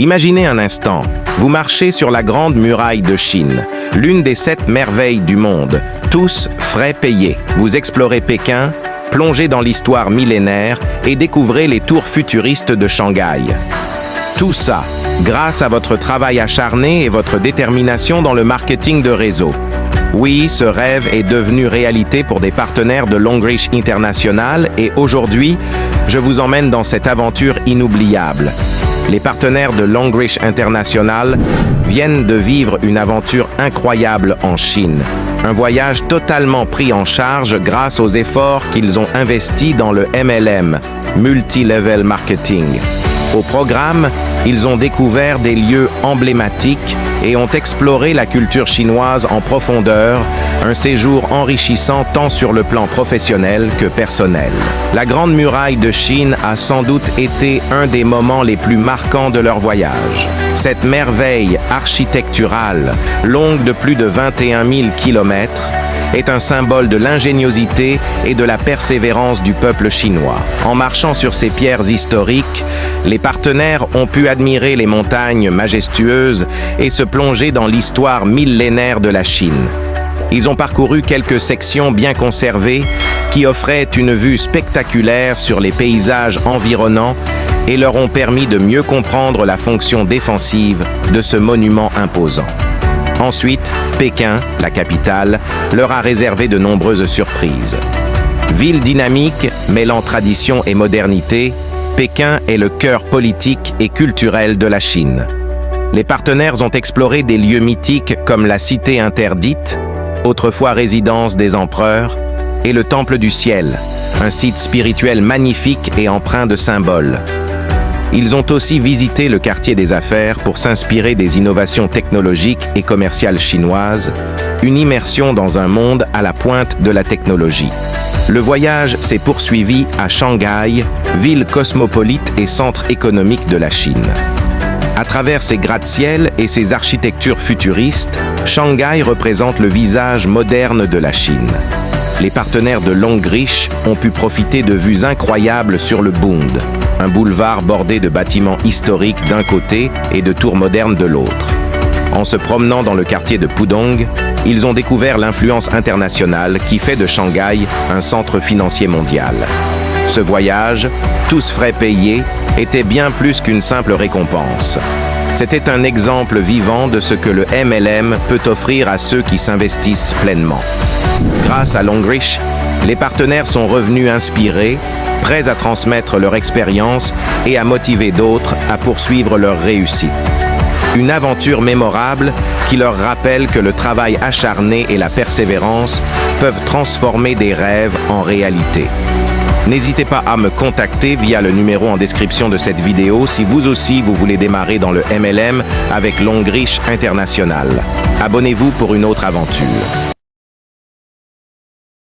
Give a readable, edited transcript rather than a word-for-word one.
Imaginez un instant, vous marchez sur la Grande Muraille de Chine, l'une des 7 merveilles du monde, tous frais payés. Vous explorez Pékin, plongez dans l'histoire millénaire et découvrez les tours futuristes de Shanghai. Tout ça, grâce à votre travail acharné et votre détermination dans le marketing de réseau. Oui, ce rêve est devenu réalité pour des partenaires de Longrich International et aujourd'hui, je vous emmène dans cette aventure inoubliable. Les partenaires de Longrich International viennent de vivre une aventure incroyable en Chine. Un voyage totalement pris en charge grâce aux efforts qu'ils ont investis dans le MLM, Multi-Level Marketing. Au programme, ils ont découvert des lieux emblématiques et ont exploré la culture chinoise en profondeur, un séjour enrichissant tant sur le plan professionnel que personnel. La Grande Muraille de Chine a sans doute été un des moments les plus marquants de leur voyage. Cette merveille architecturale, longue de plus de 21 000 kilomètres, est un symbole de l'ingéniosité et de la persévérance du peuple chinois. En marchant sur ces pierres historiques, les partenaires ont pu admirer les montagnes majestueuses et se plonger dans l'histoire millénaire de la Chine. Ils ont parcouru quelques sections bien conservées qui offraient une vue spectaculaire sur les paysages environnants et leur ont permis de mieux comprendre la fonction défensive de ce monument imposant. Ensuite, Pékin, la capitale, leur a réservé de nombreuses surprises. Ville dynamique, mêlant tradition et modernité, Pékin est le cœur politique et culturel de la Chine. Les partenaires ont exploré des lieux mythiques comme la Cité interdite, autrefois résidence des empereurs, et le Temple du Ciel, un site spirituel magnifique et empreint de symboles. Ils ont aussi visité le quartier des affaires pour s'inspirer des innovations technologiques et commerciales chinoises, une immersion dans un monde à la pointe de la technologie. Le voyage s'est poursuivi à Shanghai, ville cosmopolite et centre économique de la Chine. À travers ses gratte-ciel et ses architectures futuristes, Shanghai représente le visage moderne de la Chine. Les partenaires de Longrich ont pu profiter de vues incroyables sur le Bund, un boulevard bordé de bâtiments historiques d'un côté et de tours modernes de l'autre. En se promenant dans le quartier de Pudong, ils ont découvert l'influence internationale qui fait de Shanghai un centre financier mondial. Ce voyage, tous frais payés, était bien plus qu'une simple récompense. C'était un exemple vivant de ce que le MLM peut offrir à ceux qui s'investissent pleinement. Grâce à Longrich, les partenaires sont revenus inspirés, prêts à transmettre leur expérience et à motiver d'autres à poursuivre leur réussite. Une aventure mémorable qui leur rappelle que le travail acharné et la persévérance peuvent transformer des rêves en réalité. N'hésitez pas à me contacter via le numéro en description de cette vidéo si vous aussi vous voulez démarrer dans le MLM avec Longrich International. Abonnez-vous pour une autre aventure.